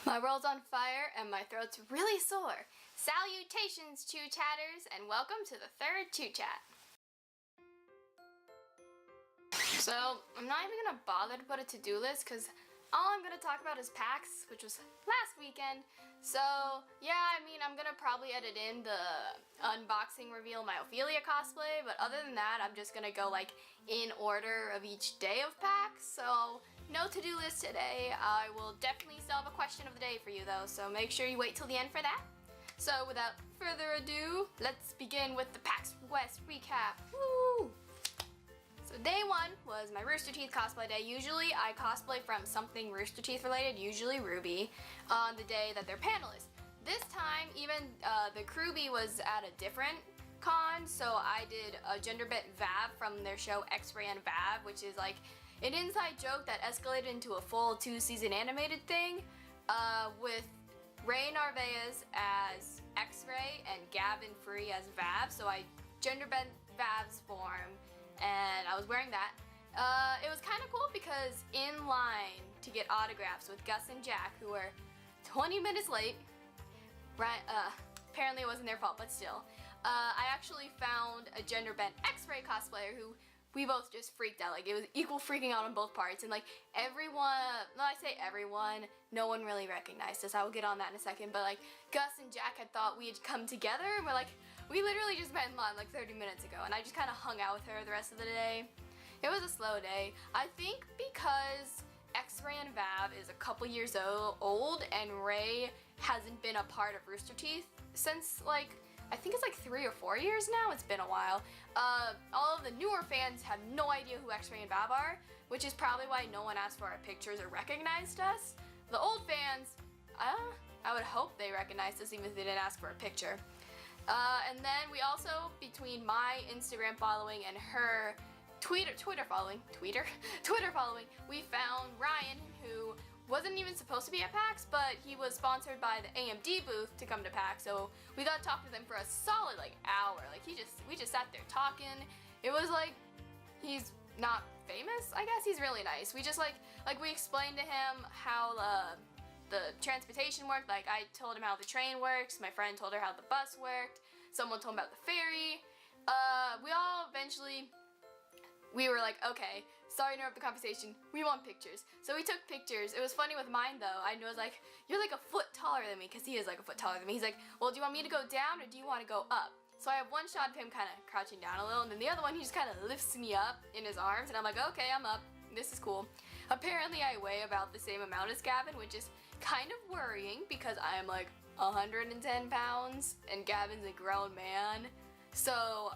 My world's on fire and my throat's really sore. Salutations, Chu Chatters, and welcome to the third Chu Chat. So, I'm not even gonna bother to put a to-do list because all I'm gonna talk about is PAX, which was last weekend. So, yeah, I mean, I'm gonna probably edit in the unboxing reveal of my Ophelia cosplay, but other than that, I'm just gonna go like in order of each day of PAX. So, no to-do list today. I will definitely still have a question of the day for you though, so make sure you wait till the end for that. So, without further ado, let's begin with the Pax West recap. Woo! So day one was my Roosterteeth cosplay day. Usually I cosplay from something Roosterteeth related, usually Ruby, on the day that they're panelists. This time, even the crewbie was at a different con, so I did a gender bent Vav from their show X-Ray and Vav, which is like an inside joke that escalated into a full 2-season animated thing, with Ray Narvaez as X-Ray and Gavin Free as Vav, so I gender bent Vav's form. And I was wearing that. It was kind of cool because in line to get autographs with Gus and Jack, who were 20 minutes late, right? Apparently it wasn't their fault, but still. I actually found a gender bent X-Ray cosplayer who we both just freaked out. Like, it was equal freaking out on both parts. And like everyone, no, I say everyone, no one really recognized us. I will get on that in a second. But like Gus and Jack had thought we had come together and we're like, we literally just met in line like 30 minutes ago, and I just kind of hung out with her the rest of the day. It was a slow day. I think because X-Ray and Vav is a couple years old and Ray hasn't been a part of Roosterteeth since like, I think it's like 3 or 4 years now. It's been a while. All of the newer fans have no idea who X-Ray and Vav are, which is probably why no one asked for our pictures or recognized us. The old fans, I would hope they recognized us even if they didn't ask for a picture. And then we also, between my Instagram following and her Twitter following, we found Ryan, who wasn't even supposed to be at PAX, but he was sponsored by the AMD booth to come to PAX, so we got to talk with him for a solid like hour. Like we just sat there talking. It was like, he's not famous, I guess. He's really nice. We just like we explained to him how the transportation worked. Like, I told him how the train works, my friend told her how the bus worked, someone told him about the ferry. We were like, okay, sorry to interrupt the conversation, we want pictures. So we took pictures. It was funny with mine though. I was like, you're like a foot taller than me, because he is like a foot taller than me. He's like, well, do you want me to go down or do you want to go up? So I have one shot of him kind of crouching down a little, and then the other one he just kind of lifts me up in his arms, and I'm like, okay, I'm up. This is cool. Apparently I weigh about the same amount as Gavin, which is kind of worrying because I am like 110 pounds and Gavin's a grown man. So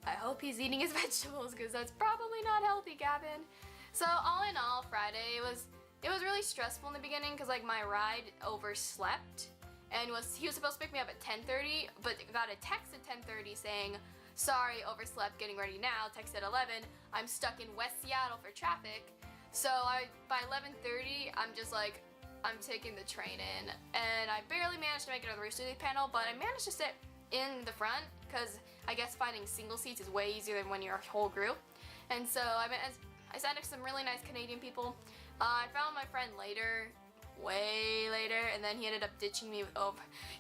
I hope he's eating his vegetables because that's probably not healthy, Gavin. So all in all, Friday, it was really stressful in the beginning because like my ride overslept and he was supposed to pick me up at 10:30, but got a text at 10:30 saying, sorry, overslept, getting ready now. Text at 11, I'm stuck in West Seattle for traffic. So by 11:30, I'm just like, I'm taking the train in, and I barely managed to make it to the Roosterteeth panel, but I managed to sit in the front because I guess finding single seats is way easier than when you're a whole group. And so I sat next to some really nice Canadian people. I found my friend later, way later, and then he ended up ditching me with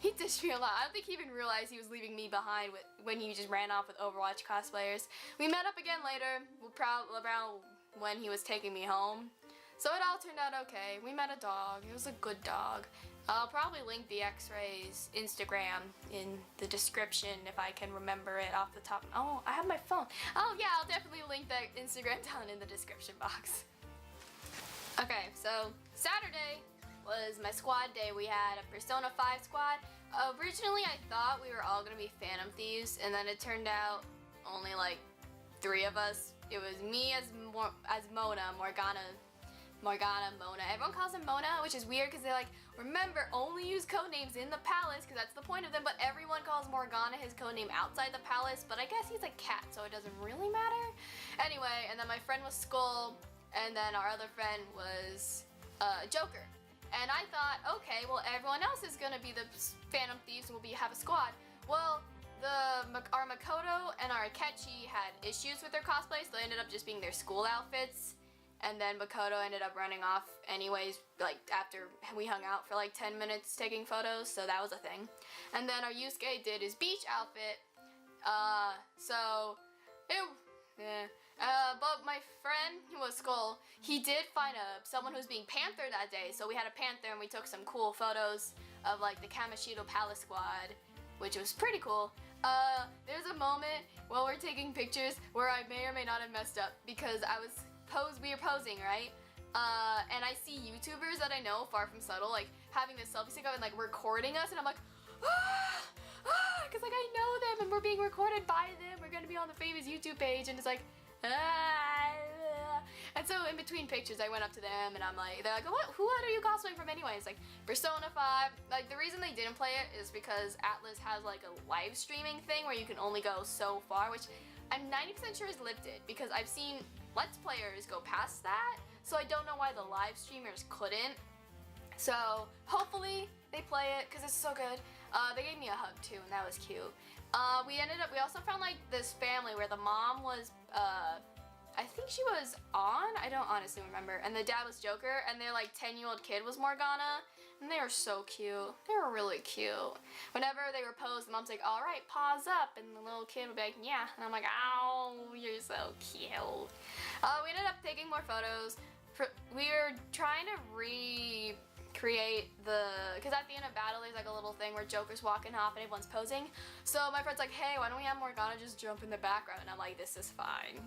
he ditched me a lot. I don't think he even realized he was leaving me behind when he just ran off with Overwatch cosplayers. We met up again later, around when he was taking me home. So it all turned out okay. We met a dog. It was a good dog. I'll probably link the X-Ray's Instagram in the description if I can remember it off the top. Oh, I have my phone. Oh yeah, I'll definitely link that Instagram down in the description box. Okay, so Saturday was my squad day. We had a Persona 5 squad. Originally I thought we were all gonna be Phantom Thieves, and then it turned out only like 3 of us. It was me as Mona, Mona. Everyone calls him Mona, which is weird because they're like, remember, only use codenames in the palace because that's the point of them, but everyone calls Morgana his codename outside the palace, but I guess he's a cat, so it doesn't really matter. Anyway, and then my friend was Skull, and then our other friend was Joker. And I thought, okay, well, everyone else is going to be the Phantom Thieves and we'll have a squad. Well, our Makoto and our Akechi had issues with their cosplay, so they ended up just being their school outfits. and then Makoto ended up running off anyways, like after we hung out for like 10 minutes taking photos, so that was a thing. And then our Yusuke did his beach outfit, but my friend, who was Skull, he did find someone who was being Panther that day, so we had a Panther and we took some cool photos of like the Kamashido Palace Squad, which was pretty cool. There's a moment while we're taking pictures where I may or may not have messed up because we were posing, right? And I see YouTubers that I know, Far From Subtle, like having this selfie stick up and like recording us, and I'm like, because like I know them and we're being recorded by them. We're gonna be on the famous YouTube page, and it's like, And so in between pictures, I went up to them and they're like, who are you cosplaying from anyway? It's like Persona 5. Like the reason they didn't play it is because Atlas has like a live streaming thing where you can only go so far, which I'm 90% sure is lifted because I've seen Let's Players go past that. So I don't know why the live streamers couldn't. So hopefully they play it because it's so good. They gave me a hug too, and that was cute. We also found like this family where the mom was, I think she was On, I don't honestly remember, and the dad was Joker, and their like 10-year-old kid was Morgana, and they were so cute. They were really cute. Whenever they were posed, the mom's like, all right, pause up, and the little kid would be like, yeah, and I'm like, ow, you're so cute. We ended up taking more photos. We were trying to recreate because at the end of battle there's like a little thing where Joker's walking off and everyone's posing. So my friend's like, hey, why don't we have Morgana just jump in the background? And I'm like, this is fine.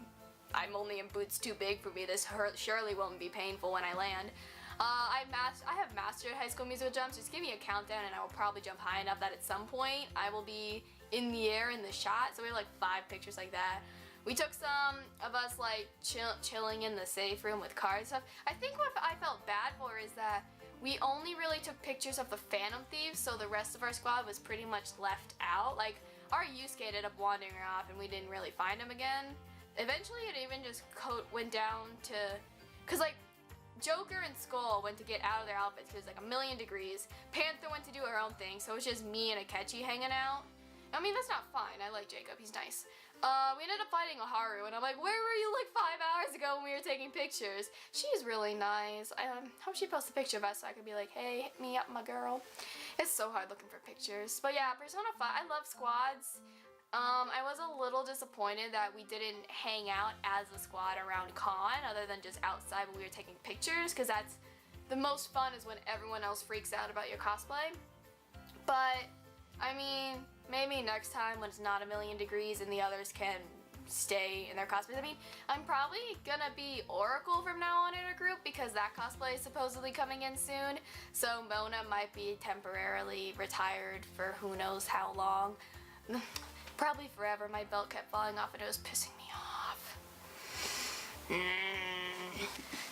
I'm only in boots too big for me. This surely won't be painful when I land. I have mastered High School Musical jumps. Just give me a countdown and I will probably jump high enough that at some point I will be in the air in the shot. So we have like 5 pictures like that. We took some of us like chilling in the safe room with cards and stuff. I think what I felt bad for is that we only really took pictures of the Phantom Thieves, so the rest of our squad was pretty much left out. Like our Yusuke ended up wandering off and we didn't really find him again. Eventually it even just went down to, cause like Joker and Skull went to get out of their outfits because it was like 1,000,000 degrees. Panther went to do her own thing, so it was just me and Akechi hanging out. I mean, that's not fine. I like Jacob, he's nice. We ended up fighting Oharu, and I'm like, where were you like 5 hours ago when we were taking pictures? She's really nice. I hope she posts a picture of us so I could be like, hey, hit me up, my girl. It's so hard looking for pictures. But yeah, Persona 5, I love squads. I was a little disappointed that we didn't hang out as a squad around con, other than just outside when we were taking pictures, because that's the most fun is when everyone else freaks out about your cosplay. But, I mean, maybe next time when it's not 1,000,000 degrees and the others can stay in their cosplays. I mean, I'm probably gonna be Oracle from now on in our group because that cosplay is supposedly coming in soon. So Mona might be temporarily retired for who knows how long. Probably forever. My belt kept falling off and it was pissing me off.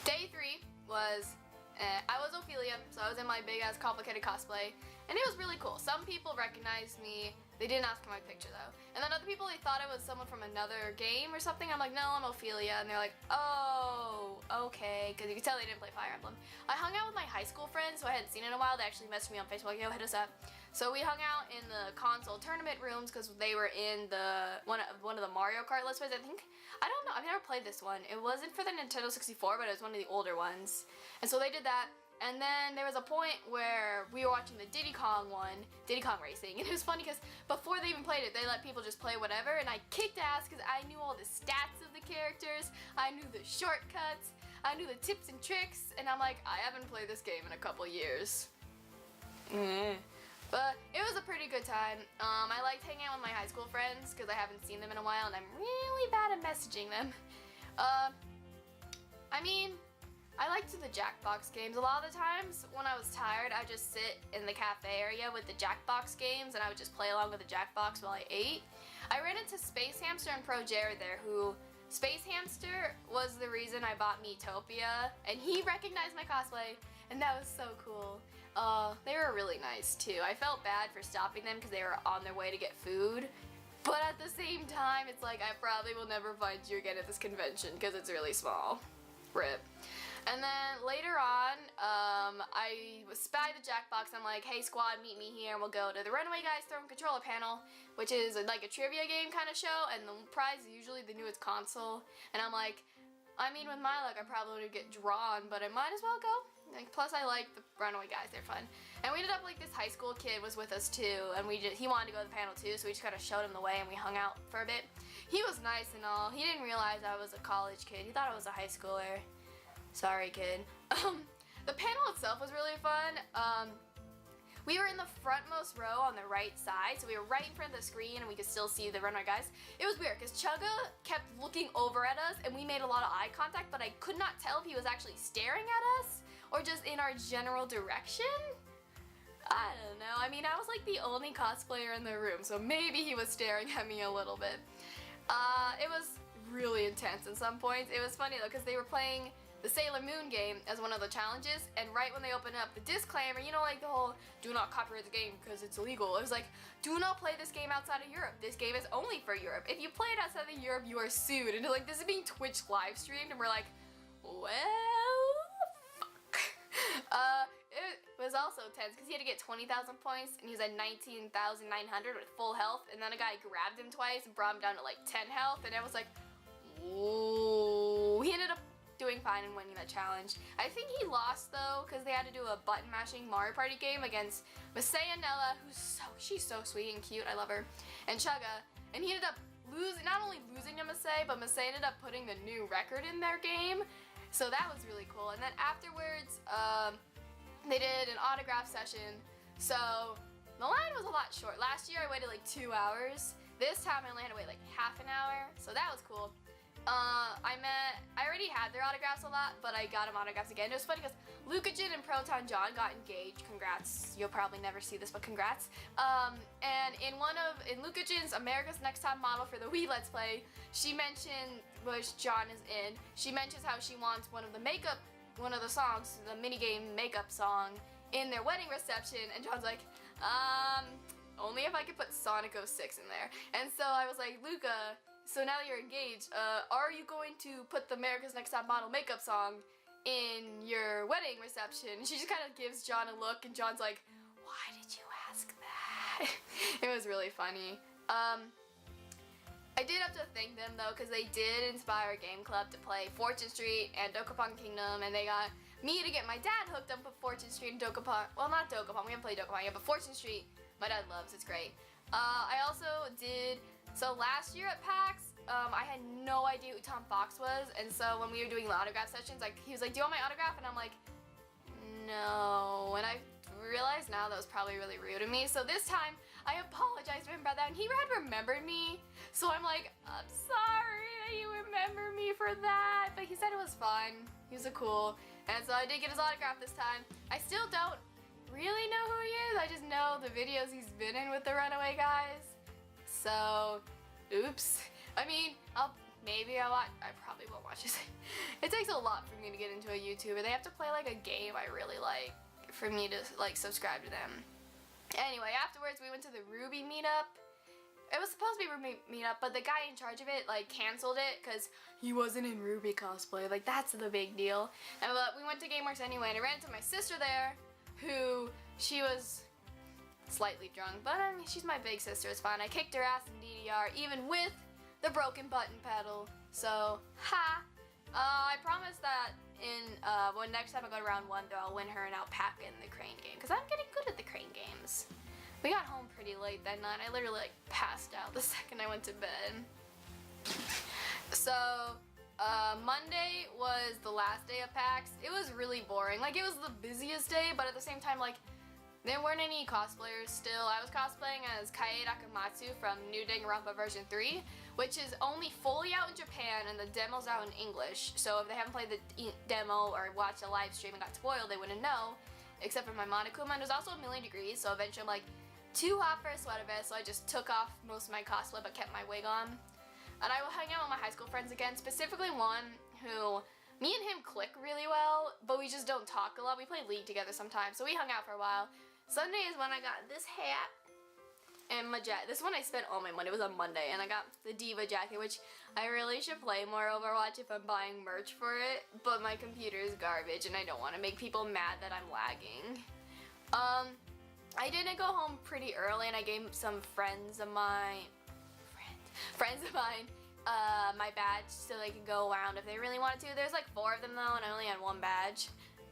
Day 3 was, I was Ophelia, so I was in my big ass complicated cosplay. And it was really cool. Some people recognized me. They didn't ask for my picture though. And then other people, they thought I was someone from another game or something. I'm like, no, I'm Ophelia. And they're like, oh, okay. Because you could tell they didn't play Fire Emblem. I hung out with my high school friends who I hadn't seen in a while. They actually messaged me on Facebook, like, yo, hit us up. So we hung out in the console tournament rooms because they were in the one of the Mario Kart Let's Plays, I think. I don't know. I've never played this one. It wasn't for the Nintendo 64, but it was one of the older ones. And so they did that. And then there was a point where we were watching the Diddy Kong Racing, and it was funny because before they even played it, they let people just play whatever, and I kicked ass because I knew all the stats of the characters, I knew the shortcuts, I knew the tips and tricks, and I'm like, I haven't played this game in a couple years. But it was a pretty good time. I liked hanging out with my high school friends because I haven't seen them in a while, and I'm really bad at messaging them. I mean, I liked the Jackbox games. A lot of the times when I was tired, I'd just sit in the cafe area with the Jackbox games and I would just play along with the Jackbox while I ate. I ran into Space Hamster and Pro Jared there, who Space Hamster was the reason I bought Miitopia, and he recognized my cosplay, and that was so cool. They were really nice too. I felt bad for stopping them because they were on their way to get food, but at the same time, it's like I probably will never find you again at this convention because it's really small. RIP. And then later on, I was by the Jackbox. I'm like, hey squad, meet me here and we'll go to the Runaway Guys Throwing Controller panel, which is like a trivia game kind of show, and the prize is usually the newest console. And I'm like, I mean, with my luck, I probably would get drawn, but I might as well go. Like, plus, I like the runaway guys; they're fun. And we ended up like this high school kid was with us too, and he wanted to go to the panel too, so we just kind of showed him the way, and we hung out for a bit. He was nice and all. He didn't realize I was a college kid. He thought I was a high schooler. Sorry, kid. The panel itself was really fun. We were in the frontmost row on the right side, so we were right in front of the screen and we could still see the runway guys. It was weird because Chugga kept looking over at us and we made a lot of eye contact, but I could not tell if he was actually staring at us or just in our general direction. I don't know. I mean, I was like the only cosplayer in the room, so maybe he was staring at me a little bit. It was really intense at some points. It was funny though because they were playing the Sailor Moon game as one of the challenges, and right when they opened up the disclaimer, you know, like the whole do not copyright the game because it's illegal. It was like, do not play this game outside of Europe. This game is only for Europe. If you play it outside of Europe, you are sued. And like, this is being Twitch live streamed, and we're like, well, fuck. It was also tense because he had to get 20,000 points, and he was at 19,900 with full health, and then a guy grabbed him twice and brought him down to like 10 health, and I was like, whoa. He ended up doing fine and winning that challenge. I think he lost though because they had to do a button mashing Mario Party game against Masaya Nella, she's so sweet and cute, I love her, and Chugga, and he ended up not only losing to Masaya, but Masaya ended up putting the new record in their game, so that was really cool. And then afterwards, they did an autograph session, so the line was a lot short. Last year I waited like 2 hours. This time I only had to wait like half an hour, so that was cool. I already had their autographs a lot, but I got them autographs again. It was funny because Lucajin and Proton John got engaged. Congrats. You'll probably never see this, but congrats. And in Lucajin's America's Next Top Model for the Wii Let's Play, she mentioned, which John is in, she mentions how she wants one of the songs, the minigame makeup song, in their wedding reception, and John's like, only if I could put Sonic 06 in there. And so I was like, Luca, so now that you're engaged, are you going to put the America's Next Top Model makeup song in your wedding reception? And she just kind of gives John a look, and John's like, why did you ask that? It was really funny. I did have to thank them though, because they did inspire Game Club to play Fortune Street and Dokapon Kingdom, and they got me to get my dad hooked up with Fortune Street and Dokapon. Well, not Dokapon, we haven't played Dokapon yet, but Fortune Street, my dad loves, it's great. I also did, so last year at PAX, I had no idea who Tom Fox was, and so when we were doing the autograph sessions, like, he was like, do you want my autograph? And I'm like, no, and I realized now that was probably really rude of me, so this time, I apologized to him about that, and he had remembered me, so I'm like, I'm sorry that you remember me for that, but he said it was fun, he was cool, and so I did get his autograph this time. I still don't really know who he is, I just know the videos he's been in with the Runaway guys, so, oops. I mean, I probably won't watch this. It takes a lot for me to get into a YouTuber. They have to play like a game I really like for me to like subscribe to them. Anyway, afterwards we went to the Ruby meetup. It was supposed to be a Ruby meetup, but the guy in charge of it like canceled it because he wasn't in Ruby cosplay. Like, that's the big deal. And but we went to GameWorks anyway, and I ran into my sister there, who she was slightly drunk, but I mean, she's my big sister, it's fine. I kicked her ass in DDR, even with the broken button pedal, so, ha! I promise that when next time I go to round 1, though, I'll win her and I'll pack in the crane game, because I'm getting good at the crane games. We got home pretty late that night. I literally, like, passed out the second I went to bed. So, Monday was the last day of PAX. It was really boring. Like, it was the busiest day, but at the same time, like, there weren't any cosplayers still. I was cosplaying as Kaede Akamatsu from New Danganronpa version 3, which is only fully out in Japan, and the demo's out in English. So if they haven't played the demo or watched a live stream and got spoiled, they wouldn't know, except for my Monokuma. And it was also 1,000,000 degrees, so eventually I'm like, too hot for a sweater vest, so I just took off most of my cosplay but kept my wig on. And I will hang out with my high school friends again, specifically one who, me and him click really well, but we just don't talk a lot. We play League together sometimes, so we hung out for a while. Sunday is when I got this hat and my jacket. This one I spent all my money. It was on Monday, and I got the Diva jacket, which I really should play more Overwatch if I'm buying merch for it, but my computer is garbage, and I don't want to make people mad that I'm lagging. I didn't go home pretty early, and I gave some friends of mine my badge so they could go around if they really wanted to. There's like 4 of them though, and I only had 1 badge.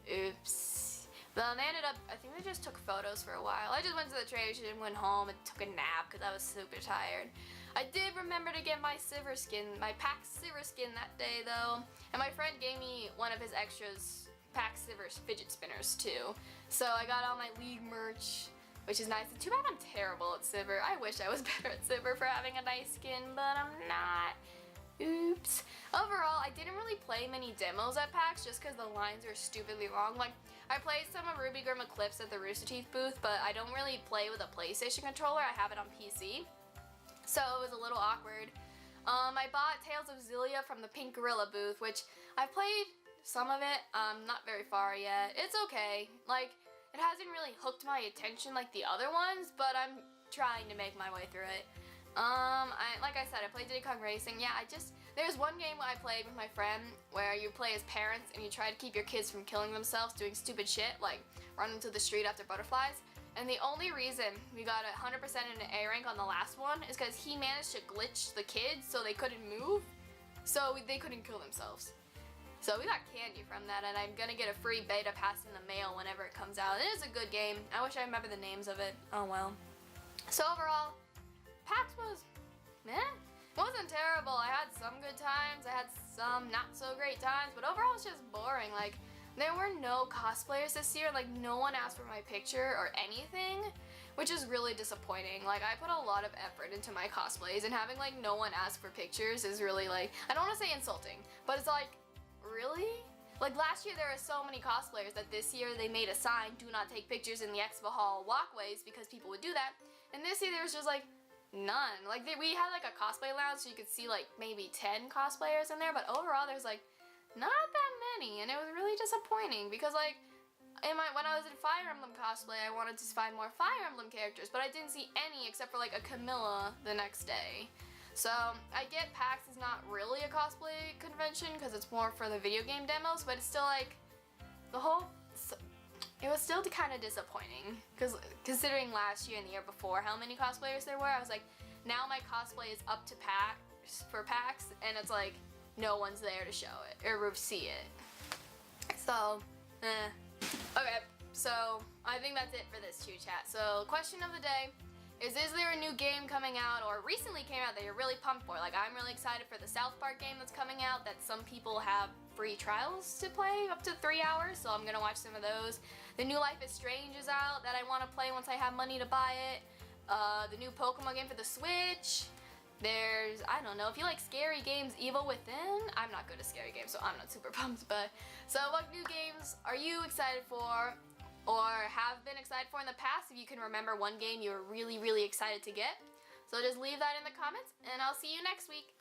Oops. But they ended up, I think they just took photos for a while. I just went to the train station, went home, and took a nap because I was super tired. I did remember to get my silver skin, my Pax silver skin that day though. And my friend gave me one of his extras Pax silver fidget spinners too. So I got all my league merch, which is nice. Too bad I'm terrible at silver. I wish I was better at silver for having a nice skin, but I'm not. Oops. Overall, I didn't really play many demos at PAX just because the lines are stupidly long. Like, I played some of Ruby Grim Eclipse at the Roosterteeth booth, but I don't really play with a PlayStation controller. I have it on PC. So it was a little awkward. I bought Tales of Xillia from the Pink Gorilla booth, which I played some of it. Not very far yet. It's okay. Like, it hasn't really hooked my attention like the other ones, but I'm trying to make my way through it. Like I said, I played Diddy Kong Racing. Yeah, there's one game I played with my friend where you play as parents and you try to keep your kids from killing themselves doing stupid shit, like running to the street after butterflies. And the only reason we got 100% in an A rank on the last one is because he managed to glitch the kids so they couldn't move, so they couldn't kill themselves. So we got candy from that, and I'm gonna get a free beta pass in the mail whenever it comes out. It is a good game. I wish I remember the names of it. Oh well. So overall, PAX was meh. It wasn't terrible. I had some good times. I had some not so great times, but overall it's just boring. Like, there were no cosplayers this year. Like, no one asked for my picture or anything, which is really disappointing. Like, I put a lot of effort into my cosplays, and having like no one ask for pictures is really, like, I don't want to say insulting, but it's like, really? Like, last year there were so many cosplayers that this year they made a sign, do not take pictures in the expo hall walkways, because people would do that. And this year there was just like none. Like, we had like a cosplay lounge so you could see like maybe 10 cosplayers in there, but overall there's like not that many, and it was really disappointing because like when I was in Fire Emblem cosplay, I wanted to find more Fire Emblem characters, but I didn't see any except for like a Camilla the next day. So I get PAX is not really a cosplay convention because it's more for the video game demos, but it's still like it was still kind of disappointing because considering last year and the year before how many cosplayers there were, I was like, now my cosplay is up to PAX and it's like no one's there to show it or see it. So, okay, so I think that's it for this Chu Chat. So, question of the day is there a new game coming out or recently came out that you're really pumped for? Like, I'm really excited for the South Park game that's coming out that some people have free trials to play up to 3 hours, so I'm gonna watch some of those. The new Life is Strange is out that I want to play once I have money to buy it. The new Pokemon game for the Switch. There's, I don't know, if you like scary games, Evil Within. I'm not good at scary games, so I'm not super pumped, but so what new games are you excited for or have been excited for in the past? If you can remember one game you were really, really excited to get. So just leave that in the comments, and I'll see you next week.